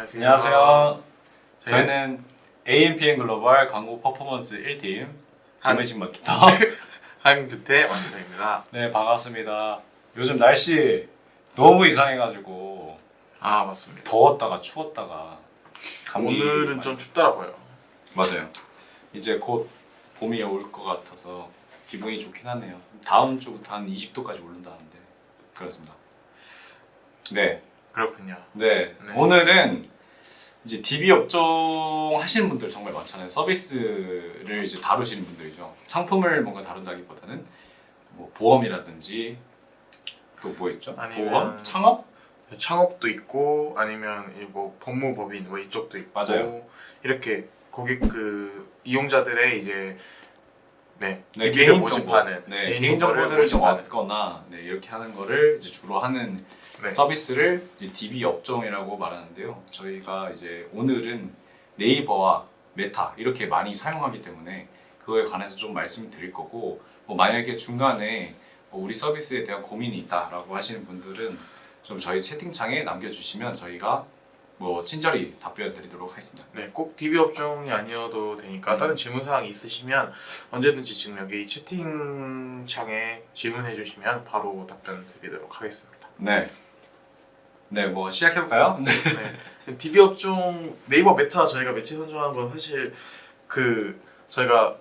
안녕하세요. 안녕하세요. 저희는 AMPN 글로벌 광고 퍼포먼스 1팀 김혜진 마케터. 한규태 원장입니다. 네, 반갑습니다. 요즘 날씨 너무 이상해가지고 아 맞습니다. 더웠다가 추웠다가 감기 오늘은 많이- 좀 춥더라고요. 맞아요. 이제 곧 봄이 올 것 같아서 기분이 좋긴 하네요. 다음 주부터 한 20도까지 오른다는데 그렇습니다. 네, 그렇군요. 네. 네. 오늘은 이제 DB 업종 하시는 분들 정말 많잖아요. 서비스를 이제 다루시는 분들이죠. 상품을 뭔가 다룬다기보다는 뭐 보험이라든지 또 뭐 있죠? 아니면- 보험, 창업? 창업도 있고 아니면 뭐 법무법인 뭐 이쪽도 있고 맞아요. 이렇게 고객 이용자들의 이제 네, DB를 모집하는 네, 개인 정보를 개인정보들을 좀 모집하는 얻거나 네, 이렇게 하는 거를 이제 주로 하는 네. 서비스를 이제 DB 업종이라고 말하는데요. 저희가 이제 오늘은 네이버와 메타 이렇게 많이 사용하기 때문에 그거에 관해서 좀 말씀드릴 거고, 뭐 만약에 중간에 우리 서비스에 대한 고민이 있다라고 하시는 분들은 좀 저희 채팅창에 남겨주시면 저희가 뭐 친절히 답변 드리도록 하겠습니다. 네, 꼭 DB 업종이 아니어도 되니까 다른 질문 사항이 있으시면 언제든지 지금 여기 채팅창에 질문해 주시면 바로 답변 드리도록 하겠습니다. 네, 네, 뭐 시작해 볼까요? 네. 네. DB 업종 네이버 메타 저희가 매체 선정한 건 사실 저희가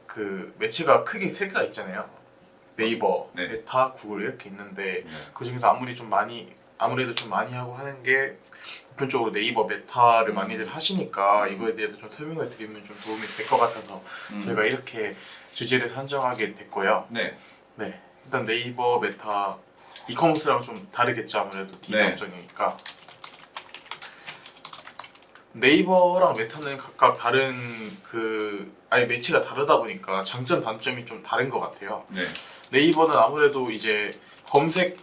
매체가 크게 세 개가 있잖아요. 네이버, 네. 메타, 구글 이렇게 있는데 그 중에서 아무래도 좀 많이 하고 하는 게 보편적으로 네이버 메타를 많이들 하시니까 이거에 대해서 좀 설명을 드리면 좀 도움이 될 것 같아서 저희가 이렇게 주제를 선정하게 됐고요. 네, 네, 일단 네이버 메타 이커머스랑 좀 다르겠죠. 아무래도 DB 네. 업종이니까. 네이버랑 메타는 각각 다른 아예 매체가 다르다 보니까 장점 단점이 좀 다른 것 같아요. 네, 네이버는 아무래도 이제 검색하는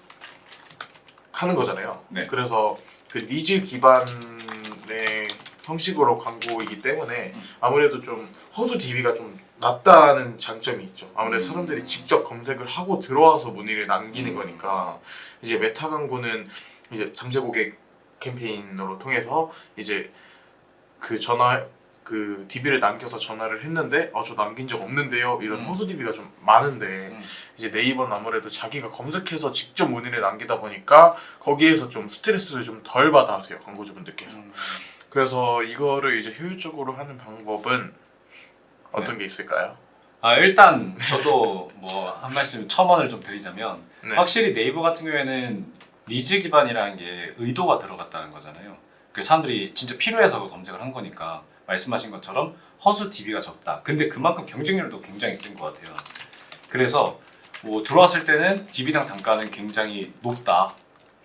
거잖아요. 네. 그래서 그 니즈 기반의 형식으로 광고이기 때문에 아무래도 좀 허수 DB가 좀 낮다는 장점이 있죠. 아무래도 사람들이 직접 검색을 하고 들어와서 문의를 남기는 거니까. 이제 메타 광고는 이제 잠재 고객 캠페인으로 통해서 이제 DB를 남겨서 전화를 했는데 저 남긴 적 없는데요 이런 허수 DB가 좀 많은데 이제 네이버는 아무래도 자기가 검색해서 직접 문의를 남기다 보니까 거기에서 좀 스트레스를 좀 덜 받아 하세요, 광고주분들께서. 그래서 이거를 이제 효율적으로 하는 방법은 어떤 게 있을까요? 일단 저도 뭐 한 말씀 첨언을 좀 드리자면, 네. 확실히 네이버 같은 경우에는 니즈 기반이라는 게 의도가 들어갔다는 거잖아요. 그 사람들이 진짜 필요해서 검색을 한 거니까 말씀하신 것처럼 허수 DB가 적다. 근데 그만큼 경쟁률도 굉장히 센 것 같아요. 그래서 뭐 들어왔을 때는 DB당 단가는 굉장히 높다.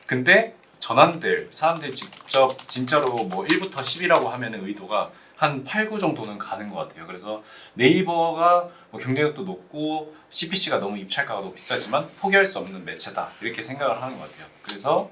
근데 전환들 사람들이 직접 진짜로 뭐 1부터 10이라고 하면 의도가 한 8, 9 정도는 가는 것 같아요. 그래서 네이버가 뭐 경쟁력도 높고 CPC가 너무 입찰가가 너무 비싸지만 포기할 수 없는 매체다, 이렇게 생각을 하는 것 같아요. 그래서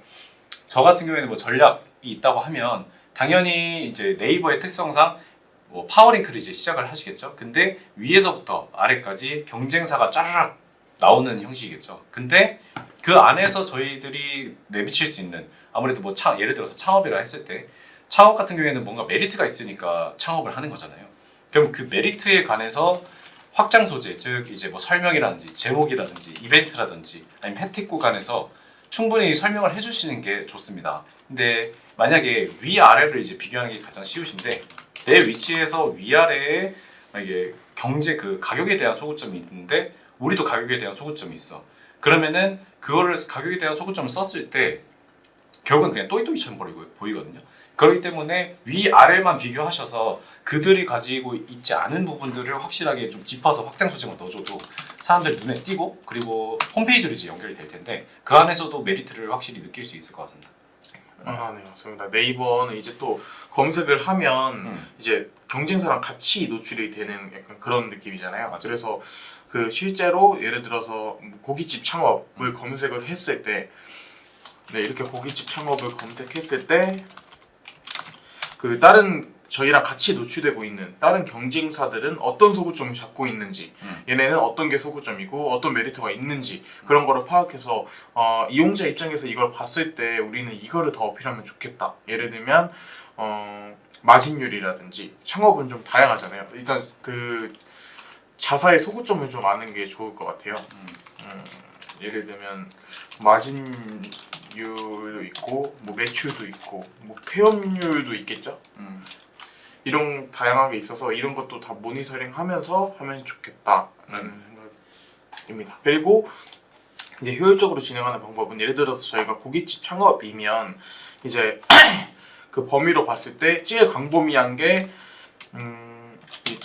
저 같은 경우에는 뭐 전략이 있다고 하면 당연히 이제 네이버의 특성상 뭐 파워링크를 이제 시작을 하시겠죠. 근데 위에서부터 아래까지 경쟁사가 쫘르륵 나오는 형식이겠죠. 근데 그 안에서 저희들이 내비칠 수 있는, 아무래도 뭐 예를 들어서 창업이라 했을 때 창업 같은 경우에는 뭔가 메리트가 있으니까 창업을 하는 거잖아요. 그럼 그 메리트에 관해서 확장 소재, 즉 이제 뭐 설명이라든지 제목이라든지 이벤트라든지 아니면 혜택 구간에서 충분히 설명을 해주시는 게 좋습니다. 근데 만약에 위아래를 이제 비교하는 게 가장 쉬우신데, 내 위치에서 위아래에 이게 가격에 대한 소구점이 있는데 우리도 가격에 대한 소구점이 있어. 그러면은 그거를 가격에 대한 소구점을 썼을 때 결국은 그냥 또이또이처럼 보이거든요. 그렇기 때문에 위아래만 비교하셔서 그들이 가지고 있지 않은 부분들을 확실하게 좀 짚어서 확장 소재만 넣어줘도 사람들 눈에 띄고, 그리고 홈페이지로 이제 연결이 될 텐데 그 안에서도 메리트를 확실히 느낄 수 있을 것 같습니다. 네, 맞습니다. 네이버는 이제 또 검색을 하면 이제 경쟁사랑 같이 노출이 되는 약간 그런 느낌이잖아요. 맞아요. 그래서 실제로 예를 들어서 고깃집 창업을 검색을 했을 때, 네, 이렇게 고깃집 창업을 검색했을 때 다른 저희랑 같이 노출되고 있는 다른 경쟁사들은 어떤 소구점을 잡고 있는지, 얘네는 어떤 게 소구점이고 어떤 메리트가 있는지 그런 거를 파악해서 이용자 입장에서 이걸 봤을 때 우리는 이거를 더 어필하면 좋겠다. 예를 들면 마진율이라든지 창업은 좀 다양하잖아요. 일단 그 자사의 소구점을 좀 아는 게 좋을 것 같아요. 예를 들면 마진율도 있고 뭐 매출도 있고 뭐 폐업률도 있겠죠. 이런 다양하게 있어서 이런 것도 다 모니터링하면서 하면 좋겠다라는 생각입니다. 그리고 이제 효율적으로 진행하는 방법은 예를 들어서 저희가 고깃집 창업이면 이제 그 범위로 봤을 때 제일 광범위한 게 이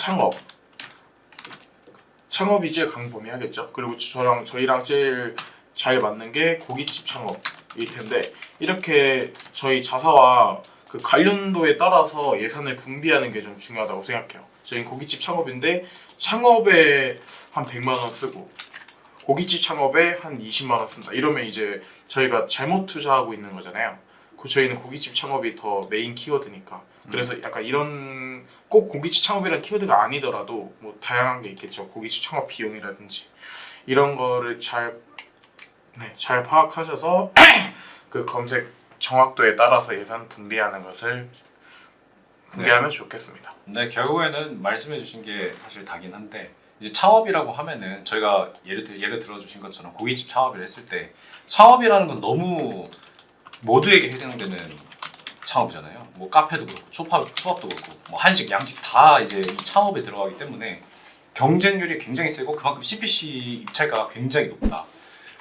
창업이 제일 광범위하겠죠. 그리고 저희랑 제일 잘 맞는 게 고깃집 창업일 텐데 이렇게 저희 자사와 그 관련도에 따라서 예산을 분비하는 게 좀 중요하다고 생각해요. 저희는 고깃집 창업인데 창업에 한 100만 원 쓰고 고깃집 창업에 한 20만 원 쓴다. 이러면 이제 저희가 잘못 투자하고 있는 거잖아요. 저희는 고깃집 창업이 더 메인 키워드니까. 그래서 약간 이런 꼭 고깃집 창업이라는 키워드가 아니더라도 뭐 다양한 게 있겠죠. 고깃집 창업 비용이라든지 이런 거를 잘 파악하셔서 그 검색 정확도에 따라서 예산 분배하는 것을 분배하면 좋겠습니다. 네, 결국에는 말씀해주신 게 사실 다긴 한데 이제 창업이라고 하면은 저희가 예를 들어주신 것처럼 고깃집 창업을 했을 때 창업이라는 건 너무 모두에게 해당되는 창업이잖아요. 뭐 카페도 그렇고 초밥도 그렇고 뭐 한식, 양식 다 이제 이 창업에 들어가기 때문에 경쟁률이 굉장히 세고 그만큼 CPC 입찰가가 굉장히 높다.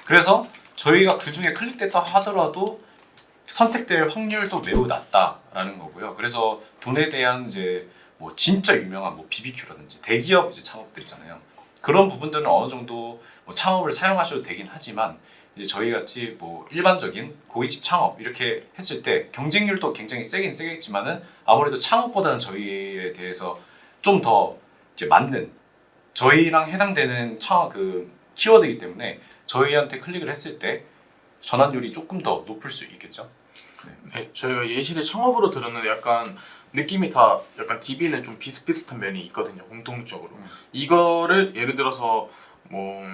그래서 저희가 그 중에 클릭됐다 하더라도 선택될 확률도 매우 낮다라는 거고요. 그래서 돈에 대한 이제 뭐 진짜 유명한 뭐 BBQ라든지 대기업 이제 창업들 있잖아요. 그런 부분들은 어느 정도 뭐 창업을 사용하셔도 되긴 하지만 이제 저희 같이 뭐 일반적인 고깃집 창업 이렇게 했을 때 경쟁률도 굉장히 세긴 세겠지만은 아무래도 창업보다는 저희에 대해서 좀 더 이제 맞는 저희랑 해당되는 창업 그 키워드이기 때문에 저희한테 클릭을 했을 때 전환율이 조금 더 높을 수 있겠죠. 네, 저희가 예시를 창업으로 들었는데 약간 느낌이 다 약간 DB는 좀 비슷비슷한 면이 있거든요. 공통적으로. 이거를 예를 들어서 뭐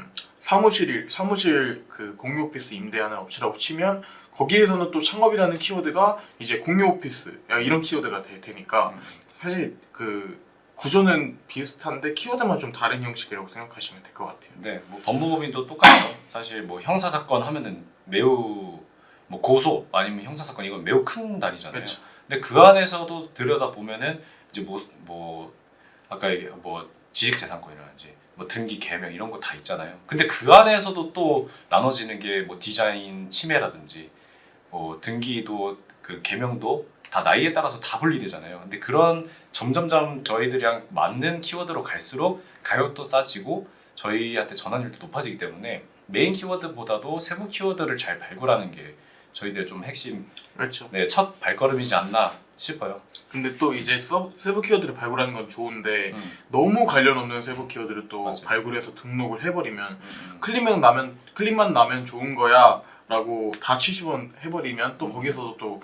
사무실 그 공유 오피스 임대하는 업체라고 치면 거기에서는 또 창업이라는 키워드가 이제 공유 오피스 이런 키워드가 되니까 사실 그 구조는 비슷한데 키워드만 좀 다른 형식이라고 생각하시면 될 것 같아요. 네, 뭐 법무법인도 똑같죠. 사실 뭐 형사 사건 하면은 매우 뭐 고소 아니면 형사 사건 이건 매우 큰 단위잖아요. 그렇죠. 근데 그 안에서도 들여다 보면은 이제 뭐 아까 뭐 지식재산권이라든지 뭐 등기 개명 이런 거 다 있잖아요. 근데 그 안에서도 또 나눠지는 게 뭐 디자인 침해라든지 뭐 등기도 그 개명도 다 나이에 따라서 다 분리되잖아요. 근데 그런 점점점 저희들이랑 맞는 키워드로 갈수록 가격도 싸지고 저희한테 전환율도 높아지기 때문에 메인 키워드보다도 세부 키워드를 잘 발굴하는 게 저희들의 좀 핵심 그렇죠. 네, 첫 발걸음이지 않나 싶어요. 근데 또 이제 세부 키워드를 발굴하는 건 좋은데 너무 관련 없는 세부 키워드를 또 맞아요. 발굴해서 등록을 해버리면 클릭만 나면 좋은 거야 라고 다 70원 해버리면 또 거기서도 또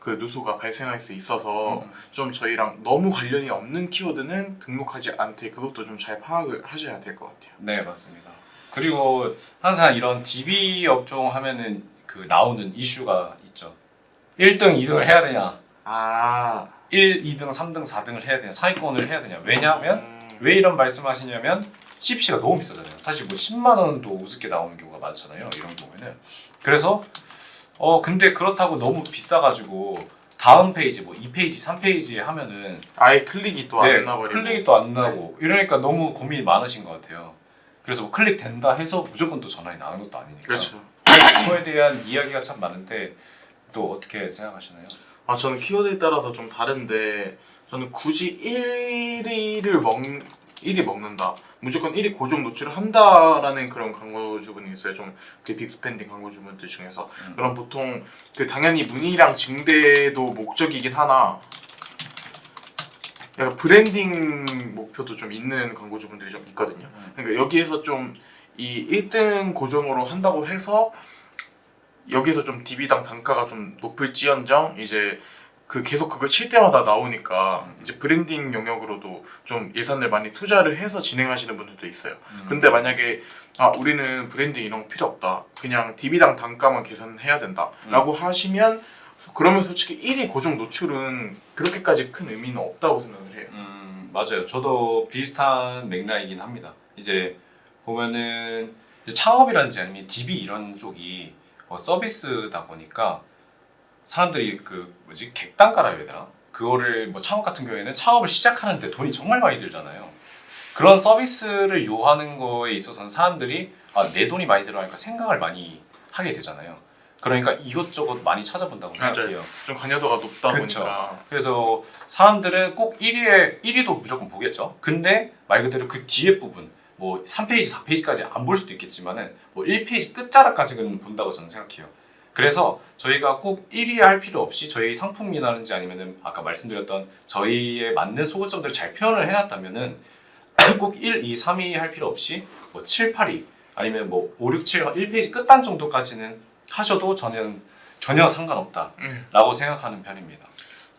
그 누수가 발생할 수 있어서 좀 저희랑 너무 관련이 없는 키워드는 등록하지 않되 그것도 좀 잘 파악을 하셔야 될 것 같아요. 네, 맞습니다. 그리고 항상 이런 DB 업종 하면은 그 나오는 이슈가 있죠. 1등, 2등을 해야 되냐? 1, 2등, 3등, 4등을 해야 되냐? 상위권을 해야 되냐? 왜냐하면 왜 이런 말씀하시냐면 CPC가 너무 비싸잖아요. 사실 뭐 10만 원도 우습게 나오는 경우가 많잖아요. 이런 경우에는. 그래서 근데 그렇다고 너무 비싸가지고 다음 페이지 뭐 2페이지, 3페이지에 하면은 아예 클릭이 또 안 나버리고 클릭이 또 안 나고 이러니까 너무 고민이 많으신 것 같아요. 그래서 뭐 클릭 된다 해서 무조건 또 전환이 나는 것도 아니니까. 그렇죠. 그거에 대한 이야기가 참 많은데 또 어떻게 생각하시나요? 저는 키워드에 따라서 좀 다른데 저는 굳이 1위 먹는다. 무조건 1위 고정 노출을 한다라는 그런 광고주분이 있어요. 좀 그 빅스펜딩 광고주분들 중에서. 그럼 보통 그 당연히 문의량 증대도 목적이긴 하나 약간 브랜딩 목표도 좀 있는 광고주분들이 좀 있거든요. 그러니까 여기에서 좀 이 1등 고정으로 한다고 해서 여기서 좀 DB당 단가가 좀 높을지언정 이제 그 계속 그걸 칠 때마다 나오니까 이제 브랜딩 영역으로도 좀 예산을 많이 투자를 해서 진행하시는 분들도 있어요. 근데 만약에 우리는 브랜딩 이런 거 필요 없다. 그냥 DB당 단가만 계산해야 된다라고 하시면 그러면 솔직히 1위 고정 노출은 그렇게까지 큰 의미는 없다고 생각을 해요. 맞아요. 저도 비슷한 맥락이긴 합니다. 이제 보면은 이제 창업이라든지 아니면 DB 이런 쪽이 서비스다 보니까 사람들이 그 뭐지 객단가라 해야 되나? 그거를 뭐 창업 같은 경우에는 창업을 시작하는데 돈이 정말 많이 들잖아요. 그런 서비스를 요하는 거에 있어서는 사람들이 내 돈이 많이 들어가니까 생각을 많이 하게 되잖아요. 그러니까 이것저것 많이 찾아본다고 생각해요. 좀 관여도가 높다 그쵸. 보니까. 그래서 사람들은 꼭 1위도 무조건 보겠죠. 근데 말 그대로 그 뒤에 부분 뭐 3페이지, 4페이지까지 안 볼 수도 있겠지만은 뭐 1페이지 끝자락까지는 본다고 저는 생각해요. 그래서 저희가 꼭 1위 할 필요 없이 저희 상품이라든지 아니면은 아까 말씀드렸던 저희에 맞는 소구점들을 잘 표현을 해놨다면은 꼭 1, 2, 3위 할 필요 없이 뭐 7, 8위 아니면 뭐 5, 6, 7, 1페이지 끝단 정도까지는 하셔도 전혀 상관없다라고 생각하는 편입니다.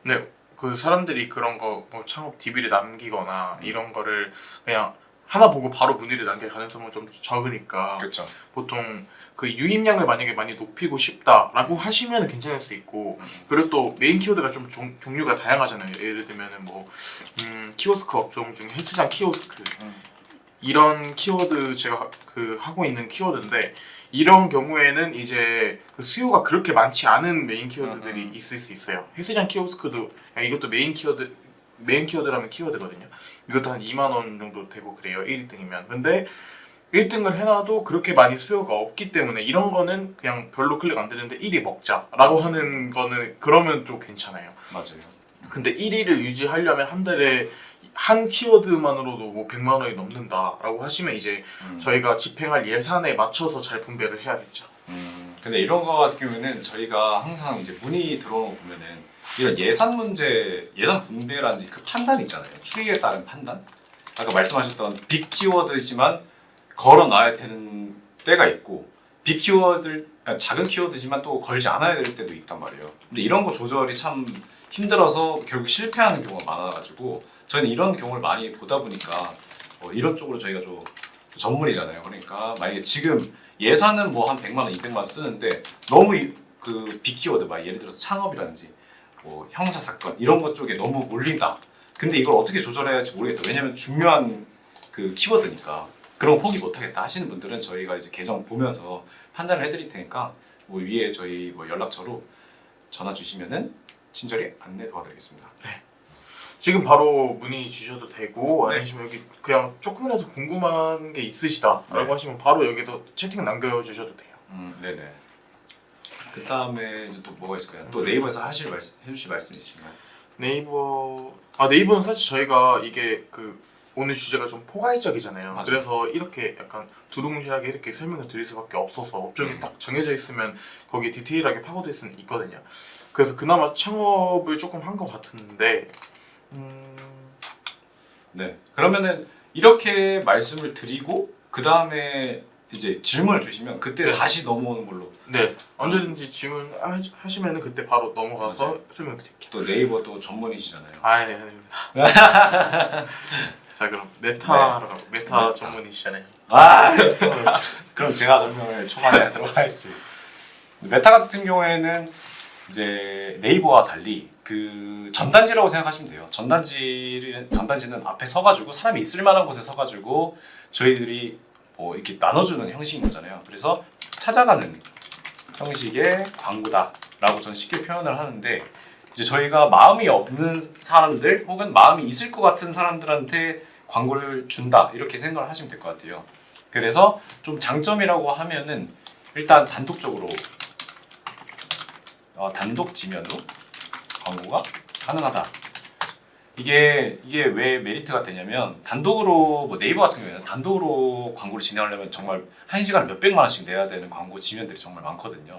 네, 그 사람들이 그런 거 뭐 창업 DB를 남기거나 이런 거를 그냥 하나 보고 바로 문의를 남길 가능성은 좀 적으니까 그렇죠. 보통 그 유입량을 만약에 많이 높이고 싶다라고 하시면 괜찮을 수 있고 그리고 또 메인 키워드가 좀 종류가 다양하잖아요. 예를 들면은 뭐 키오스크 업종 중 헬스장 키오스크 이런 키워드 제가 그 하고 있는 키워드인데 이런 경우에는 이제 그 수요가 그렇게 많지 않은 메인 키워드들이 있을 수 있어요. 헬스장 키오스크도 이것도 메인 키워드라면 키워드거든요. 이것도 한 2만 원 정도 되고 그래요. 1등이면. 근데 1등을 해놔도 그렇게 많이 수요가 없기 때문에 이런 거는 그냥 별로 클릭 안 되는데 1위 먹자라고 하는 거는 그러면 또 괜찮아요. 맞아요. 근데 1위를 유지하려면 한 달에 한 키워드만으로도 뭐 100만 원이 넘는다라고 하시면 이제 저희가 집행할 예산에 맞춰서 잘 분배를 해야겠죠. 근데 이런 거 같은 경우에는 저희가 항상 이제 문의 들어오는 거 보면은 이런 예산 문제, 예산 분배라든지 그 판단 있잖아요. 추이에 따른 판단. 아까 말씀하셨던 빅 키워드지만 걸어놔야 되는 때가 있고 빅 키워드, 작은 키워드지만 또 걸지 않아야 될 때도 있단 말이에요. 근데 이런 거 조절이 참 힘들어서 결국 실패하는 경우가 많아가지고 저희는 이런 경우를 많이 보다 보니까 이런 쪽으로 저희가 좀 전문이잖아요. 그러니까 만약에 지금 예산은 뭐 한 100만 원, 200만 원 쓰는데 너무 그 빅 키워드, 막 예를 들어서 창업이라든지 뭐 형사 사건 이런 것 쪽에 너무 몰린다. 근데 이걸 어떻게 조절해야 할지 모르겠다. 왜냐면 중요한 그 키워드니까 그런 거 포기 못하겠다 하시는 분들은 저희가 이제 계정 보면서 판단을 해드릴 테니까 뭐 위에 저희 뭐 연락처로 전화 주시면은 친절히 안내 도와드리겠습니다. 네. 지금 바로 문의 주셔도 되고 네. 아니시면 여기 그냥 조금이라도 궁금한 게 있으시다라고 네. 하시면 바로 여기도 채팅 남겨주셔도 돼요. 네네. 그 다음에 이제 또 뭐가 있을까요? 또 네이버에서 해주실 말씀 있으신가요? 네이버는 사실 저희가 이게 그 오늘 주제가 좀 포괄적이잖아요. 맞아요. 그래서 이렇게 약간 두루뭉실하게 이렇게 설명을 드릴 수밖에 없어서 업종이 딱 정해져 있으면 거기에 디테일하게 파고들 수는 있거든요. 그래서 그나마 창업을 조금 한 것 같은데 네. 그러면은 이렇게 말씀을 드리고 그 다음에 이제 질문을 주시면 그때 네. 다시 넘어오는 걸로. 네 언제든지 질문 하시면은 그때 바로 넘어가서 맞아요. 설명드릴게요. 또 네이버도 전문이시잖아요. 네, 아닙니다. 자 그럼 메타로 가고 메타 전문이시잖아요. 그럼 제가 설명을 초반에 하도록 하겠습니다. 메타 같은 경우에는 이제 네이버와 달리 그 전단지라고 생각하시면 돼요. 전단지는 앞에 서가지고 사람이 있을 만한 곳에 서가지고 저희들이 뭐 이렇게 나눠주는 형식인 거잖아요. 그래서 찾아가는 형식의 광고다라고 저는 쉽게 표현을 하는데 이제 저희가 마음이 없는 사람들 혹은 마음이 있을 것 같은 사람들한테 광고를 준다 이렇게 생각을 하시면 될 것 같아요. 그래서 좀 장점이라고 하면은 일단 단독적으로 단독 지면으로 광고가 가능하다. 이게 왜 메리트가 되냐면 단독으로 뭐 네이버 같은 경우에는 단독으로 광고를 진행하려면 정말 1시간에 몇백만 원씩 내야 되는 광고 지면들이 정말 많거든요.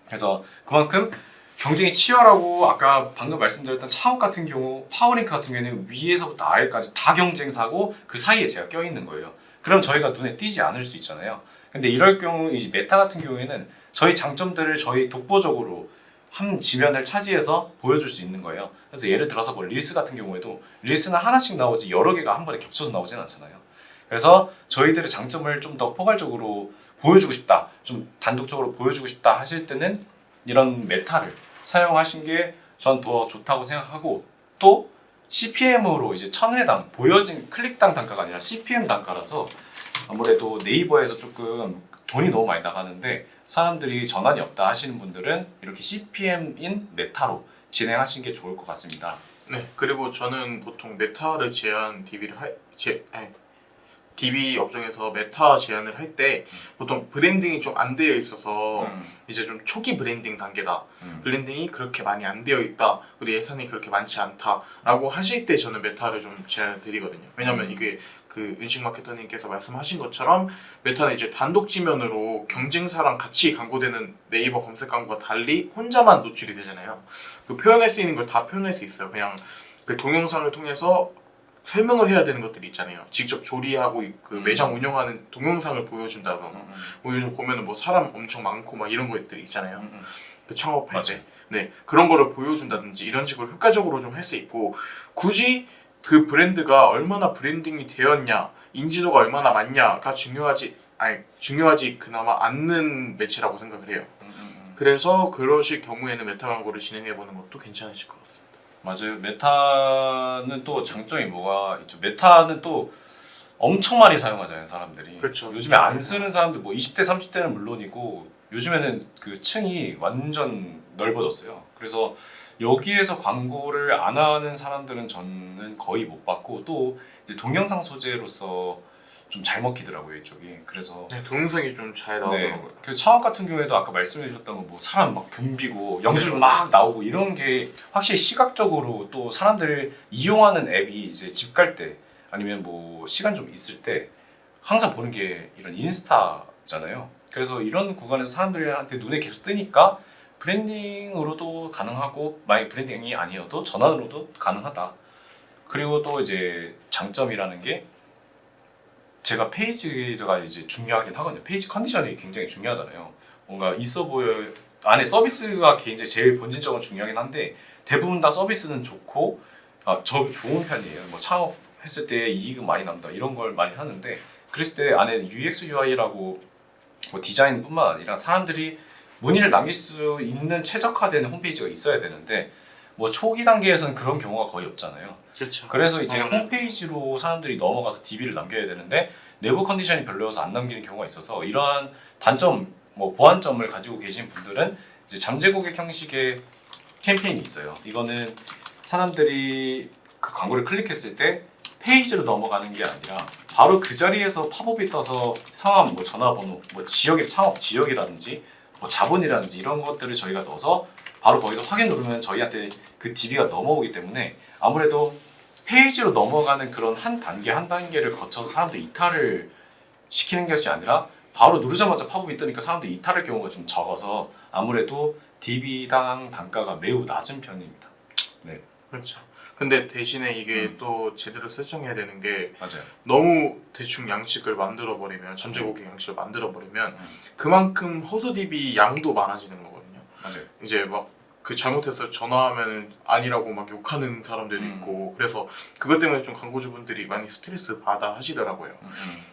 그래서 그만큼 경쟁이 치열하고 아까 방금 말씀드렸던 창업 같은 경우 파워링크 같은 경우에는 위에서부터 아래까지 다 경쟁사고 그 사이에 제가 껴있는 거예요. 그럼 저희가 눈에 띄지 않을 수 있잖아요. 근데 이럴 경우 이제 메타 같은 경우에는 저희 장점들을 저희 독보적으로 한 지면을 차지해서 보여줄 수 있는 거예요. 그래서 예를 들어서 뭐 릴스 같은 경우에도 릴스는 하나씩 나오지 여러 개가 한 번에 겹쳐서 나오진 않잖아요. 그래서 저희들의 장점을 좀 더 포괄적으로 보여주고 싶다, 좀 단독적으로 보여주고 싶다 하실 때는 이런 메타를 사용하신 게 전 더 좋다고 생각하고, 또 CPM으로 이제 1000회당 보여진 클릭당 단가가 아니라 CPM 단가라서 아무래도 네이버에서 조금 돈이 너무 많이 나가는데 사람들이 전환이 없다 하시는 분들은 이렇게 CPM인 메타로 진행하시는 게 좋을 것 같습니다. 네, 그리고 저는 보통 메타를 제한 DB 업종에서 메타 제안을 할 때 보통 브랜딩이 좀 안 되어 있어서 이제 좀 초기 브랜딩 단계다. 브랜딩이 그렇게 많이 안 되어 있다. 그리고 예산이 그렇게 많지 않다라고 하실 때 저는 메타를 좀 제안을 드리거든요. 왜냐면 이게 그 은식 마케터님께서 말씀하신 것처럼 메타는 이제 단독 지면으로 경쟁사랑 같이 광고되는 네이버 검색 광고와 달리 혼자만 노출이 되잖아요. 그 표현할 수 있는 걸 다 표현할 수 있어요. 그냥 그 동영상을 통해서 설명을 해야 되는 것들이 있잖아요. 직접 조리하고 그 매장 운영하는 동영상을 보여준다던가 뭐 요즘 보면은 뭐 사람 엄청 많고 막 이런 것들이 있잖아요. 그 창업할 때. 네, 그런 거를 보여준다든지 이런 식으로 효과적으로 좀 할 수 있고, 굳이 그 브랜드가 얼마나 브랜딩이 되었냐, 인지도가 얼마나 많냐가 중요하지 그나마 않는 매체라고 생각을 해요. 그래서 그러실 경우에는 메타 광고를 진행해 보는 것도 괜찮으실 것 같습니다. 맞아요. 메타는 또 장점이 뭐가 있죠? 메타는 또 엄청 많이 사용하잖아요, 사람들이. 그렇죠. 요즘에 안 쓰는 사람들 뭐 20대, 30대는 물론이고 요즘에는 그 층이 완전 넓어졌어요. 그래서 여기에서 광고를 안 하는 사람들은 저는 거의 못 봤고, 또 이제 동영상 소재로서 좀 잘 먹히더라고요, 이쪽이. 그래서 네, 동영상이 좀 잘 나오더라고요. 네, 그 창업 같은 경우에도 아까 말씀해 주셨던 거 뭐 사람 막 붐비고 영수증 막 나오고 이런 게 확실히 시각적으로 또 사람들을 이용하는 앱이 이제 집 갈 때 아니면 뭐 시간 좀 있을 때 항상 보는 게 이런 인스타잖아요. 그래서 이런 구간에서 사람들한테 눈에 계속 뜨니까 브랜딩으로도 가능하고, 만약 브랜딩이 아니어도 전환으로도 가능하다. 그리고 또 이제 장점이라는 게, 제가 페이지가 이제 중요하긴 하거든요. 페이지 컨디션이 굉장히 중요하잖아요. 뭔가 있어 보여, 안에 서비스가 굉장히 제일 본질적으로 중요하긴 한데 대부분 다 서비스는 좋고, 저 좋은 편이에요. 뭐 창업했을 때 이익은 많이 남다 이런 걸 많이 하는데, 그랬을 때 안에 UX, UI라고 뭐 디자인뿐만 아니라 사람들이 문의를 남길 수 있는 최적화된 홈페이지가 있어야 되는데 뭐 초기 단계에서는 그런 경우가 거의 없잖아요. 그렇죠. 그래서 이제 홈페이지로 사람들이 넘어가서 DB를 남겨야 되는데 내부 컨디션이 별로여서 안 남기는 경우가 있어서, 이러한 단점, 뭐 보완점을 가지고 계신 분들은 이제 잠재 고객 형식의 캠페인이 있어요. 이거는 사람들이 그 광고를 클릭했을 때 페이지로 넘어가는 게 아니라 바로 그 자리에서 팝업이 떠서 성함, 뭐 전화번호, 뭐 지역의 창업 지역이라든지 뭐 자본이라든지 이런 것들을 저희가 넣어서 바로 거기서 확인 누르면 저희한테 그 DB가 넘어오기 때문에, 아무래도 페이지로 넘어가는 그런 한 단계 한 단계를 거쳐서 사람들 이탈을 시키는 것이 아니라 바로 누르자마자 팝업이 뜨니까 사람들 이탈할 경우가 좀 적어서 아무래도 DB당 단가가 매우 낮은 편입니다. 네, 그렇죠. 근데 대신에 이게 또 제대로 설정해야 되는 게, 맞아요. 너무 대충 양식을 만들어 버리면, 잠재 고객 양식을 만들어 버리면 그만큼 허수 DB 양도 많아지는 거거든요. 맞아요. 이제 막 그 잘못해서 전화하면 아니라고 막 욕하는 사람들도 있고, 그래서 그것 때문에 좀 광고주분들이 많이 스트레스 받아 하시더라고요.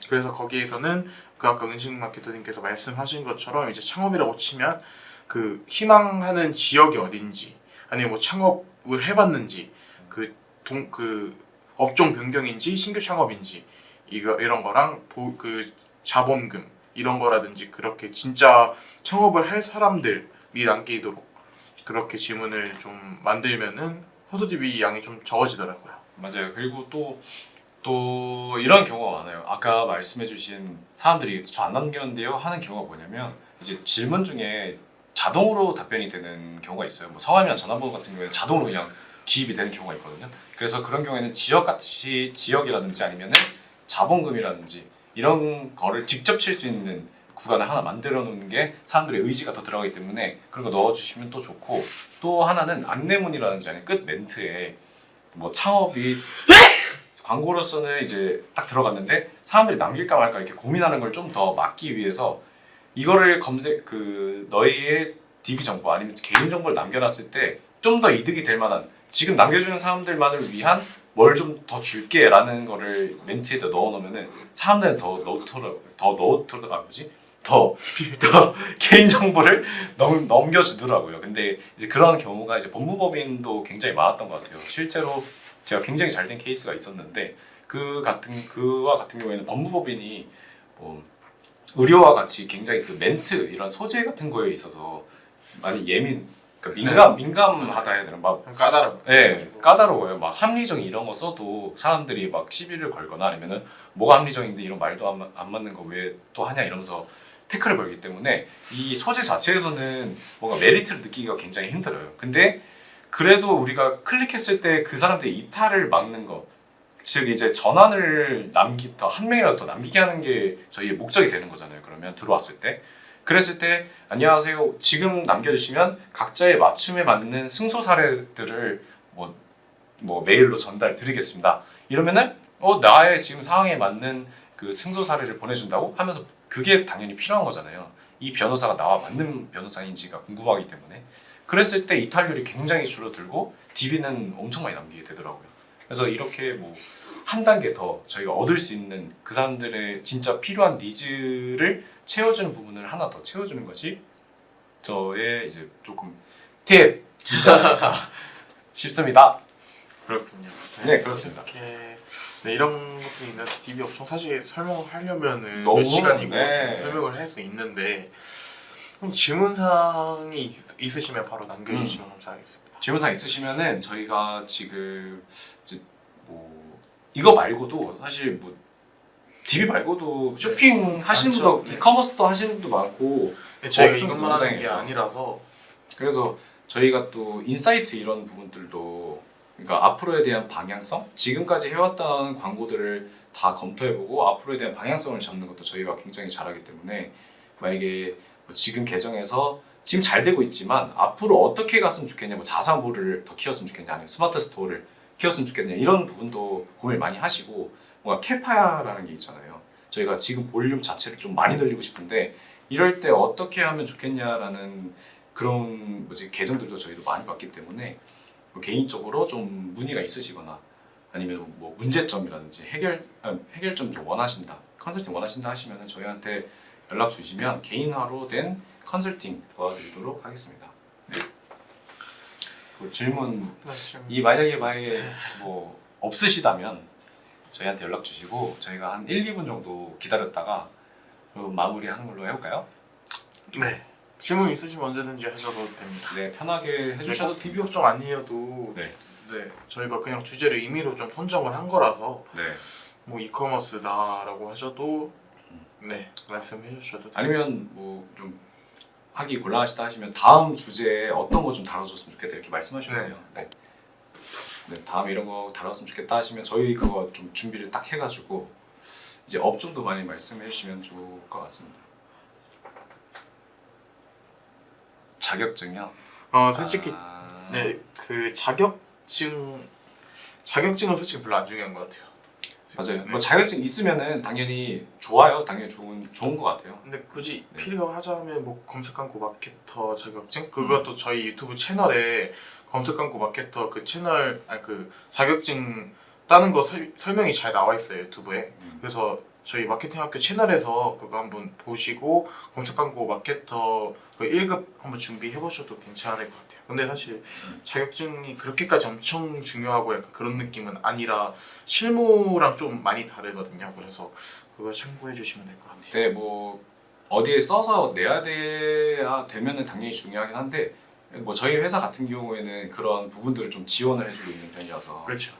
그래서 거기에서는 그 아까 은식 마케터님께서 말씀하신 것처럼 이제 창업이라고 치면 그 희망하는 지역이 어딘지, 아니면 뭐 창업을 해봤는지, 그 업종 변경인지 신규 창업인지 이런 거랑 그 자본금 이런 거라든지, 그렇게 진짜 창업을 할 사람들이 남기도록 그렇게 질문을 좀 만들면은 허수 DB 양이 좀 적어지더라고요. 맞아요. 그리고 또 이런 경우가 많아요. 아까 말씀해주신 사람들이 저 안 남겼는데요 하는 경우가 뭐냐면, 이제 질문 중에 자동으로 답변이 되는 경우가 있어요. 뭐 성함이나 전화번호 같은 경우에는 자동으로 그냥 기입이 되는 경우가 있거든요. 그래서 그런 경우에는 지역이라든지 아니면은 자본금이라든지 이런 거를 직접 칠 수 있는 구간을 하나 만들어 놓는 게 사람들의 의지가 더 들어가기 때문에 그런 거 넣어주시면 또 좋고, 또 하나는 안내문이라든지 아니면 끝 멘트에 뭐 창업이 광고로서는 이제 딱 들어갔는데 사람들이 남길까 말까 이렇게 고민하는 걸 좀 더 막기 위해서 이거를 너희의 DB 정보 아니면 개인 정보를 남겨놨을 때 좀 더 이득이 될 만한 지금 남겨주는 사람들만을 위한 뭘 좀 더 줄게라는 거를 멘트에다 넣어놓으면은 사람들은 더 개인 정보를 넘겨주더라고요. 근데 이제 그런 경우가 이제 법무법인도 굉장히 많았던 것 같아요. 실제로 제가 굉장히 잘 된 케이스가 있었는데 그와 같은 경우에는 법무법인이 뭐 의료와 같이 굉장히 그 멘트 이런 소재 같은 거에 있어서 많이 민감하다 해야 되나 막 까다로워. 네, 까다로워요. 막 합리적 이런 거 써도 사람들이 막 시비를 걸거나 아니면은 뭐가 합리적인데 이런 말도 안 맞는 거 왜 또 하냐 이러면서 태클을 걸기 때문에 이 소재 자체에서는 뭔가 메리트를 느끼기가 굉장히 힘들어요. 근데 그래도 우리가 클릭했을 때 그 사람들의 이탈을 막는 거, 즉 이제 전환을 한 명이라도 더 남기게 하는 게 저희의 목적이 되는 거잖아요. 그러면 들어왔을 때. 그랬을 때 안녕하세요. 지금 남겨주시면 각자의 맞춤에 맞는 승소 사례들을 뭐 메일로 전달 드리겠습니다. 이러면은 나의 지금 상황에 맞는 그 승소 사례를 보내준다고 하면서 그게 당연히 필요한 거잖아요. 이 변호사가 나와 맞는 변호사인지가 궁금하기 때문에 그랬을 때 이탈률이 굉장히 줄어들고 DB는 엄청 많이 남기게 되더라고요. 그래서 이렇게 뭐 한 단계 더 저희가 얻을 수 있는 그 사람들의 진짜 필요한 니즈를 채워주는 부분을 하나 더 채워주는 것이 저의 이제 조금 팁이지 않을까 싶습니다. 그렇군요. 네, 그렇습니다. 이렇게 이런 것들이 있는데 DB 업종 사실 설명을 하려면은 너무, 몇 시간이고 네. 설명을 할 수 있는데 질문사항이 있으시면 바로 남겨주시면 감사하겠습니다. 질문사항 있으시면은 저희가 지금 이제 뭐 이거 말고도 사실 뭐 DB 말고도 쇼핑 하시는 많죠. 분도 이커머스도 하시는 분도 많고 저희가 업종이 이것만 하는 게 다양해서. 아니라서 그래서 저희가 또 인사이트 이런 부분들도 그러니까 앞으로에 대한 방향성 지금까지 해왔던 광고들을 다 검토해보고 앞으로에 대한 방향성을 잡는 것도 저희가 굉장히 잘하기 때문에 만약에 뭐 지금 계정에서 지금 잘 되고 있지만 앞으로 어떻게 갔으면 좋겠냐 뭐 자사몰을 더 키웠으면 좋겠냐 아니면 스마트 스토어를 키웠으면 좋겠냐 이런 부분도 고민을 많이 하시고 뭔가 캐파라는 게 있잖아요. 저희가 지금 볼륨 자체를 좀 많이 늘리고 싶은데 이럴 때 어떻게 하면 좋겠냐라는 그런 계정들도 저희도 많이 봤기 때문에 개인적으로 좀 문의가 있으시거나 아니면 뭐 문제점이라든지 해결점 좀 원하신다 컨설팅 원하신다 하시면 저희한테 연락 주시면 개인화로 된 컨설팅 도와드리도록 하겠습니다. 네. 그 질문 만약에 뭐 없으시다면 저희한테 연락 주시고 저희가 한 1, 2분 정도 기다렸다가 마무리하는 걸로 해볼까요? 네. 질문 있으시면 언제든지 하셔도 됩니다. 네, 편하게 해주셔도 DB 업종 아니어도 네. 저희가 그냥 주제를 임의로 좀 선정을 한 거라서 네. 뭐 이커머스다라고 하셔도 말씀해 주셔도 됩니다. 아니면 뭐 좀 하기 곤란하시다 하시면 다음 주제에 어떤 거 좀 다뤄줬으면 좋겠다 이렇게 말씀하시면 돼요. 네. 다음에 이런 거 다뤘으면 좋겠다 하시면 저희 그거 좀 준비를 딱 해가지고 이제 업종도 많이 말씀해 주시면 좋을 것 같습니다. 자격증이요? 솔직히 아... 그 자격증은 솔직히 별로 안 중요한 것 같아요. 맞아요. 뭐 자격증 있으면은 당연히 좋아요. 당연히 좋은 것 같아요. 근데 굳이 필요하자면 뭐 검색 광고 마케터 자격증 그것도 저희 유튜브 채널에 검색 광고 마케터 그 채널 그 자격증 따는 거 설명이 잘 나와 있어요 유튜브에. 그래서 저희 마케팅 학교 채널에서 그거 한번 보시고 검색 광고 마케터 그 1급 한번 준비해 보셔도 괜찮을 것 같아요. 근데 사실 자격증이 그렇게까지 엄청 중요하고 약간 그런 느낌은 아니라 실무랑 좀 많이 다르거든요. 그래서 그거 참고해 주시면 될 것 같아요. 네, 뭐 어디에 써서 내야 되면은 당연히 중요하긴 한데 뭐 저희 회사 같은 경우에는 그런 부분들을 좀 지원을 해주고 있는 편이라서 그렇죠.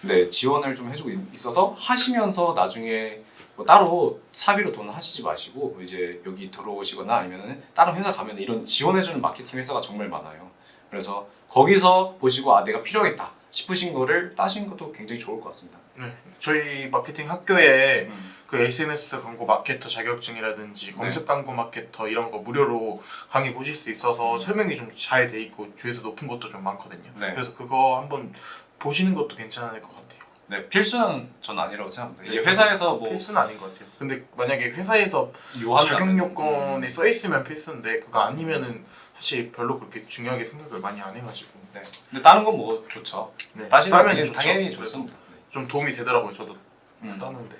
네, 지원을 좀 해주고 있어서 하시면서 나중에 뭐 따로 사비로 돈 하시지 마시고 이제 여기 들어오시거나 아니면은 다른 회사 가면 이런 지원해주는 마케팅 회사가 정말 많아요. 그래서 거기서 보시고 내가 필요하겠다 싶으신 거를 따신 것도 굉장히 좋을 것 같습니다. 네, 저희 마케팅 학교에 그 SNS 광고 마케터 자격증이라든지 검색 광고 마케터 이런 거 무료로 강의 보실 수 있어서 설명이 좀 잘 돼 있고 조회수 높은 것도 좀 많거든요. 네. 그래서 그거 한번 보시는 것도 괜찮을 것 같아요. 네, 필수는 전 아니라고 생각합니다. 이제 회사에서 뭐 필수는 아닌 것 같아요. 근데 만약에 회사에서 요한다면, 자격 요건에 써 있으면 필수인데 그거 아니면은 사실 별로 그렇게 중요하게 생각을 많이 안 해가지고 네. 근데 따는 건 뭐 좋죠. 네. 따시는 따면 건 좋죠. 당연히 그래도 좋습니다. 좀 도움이 되더라고요. 저도 음. 따는데.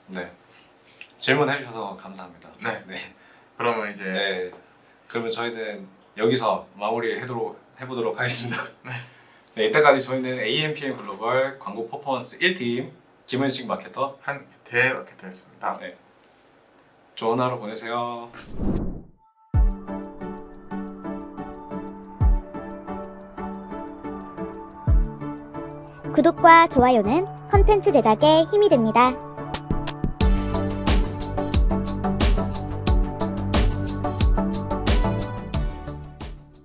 네. 질문해 주셔서 감사합니다. 네. 네. 그러면 이제 네. 그러면 저희는 여기서 해보도록 하겠습니다. 네. 이때까지 저희는 AMPM 글로벌 광고 퍼포먼스 1팀 김은식 마케터 한대 마케터였습니다. 네. 좋은 하루 보내세요. 구독과 좋아요는 컨텐츠 제작에 힘이 됩니다.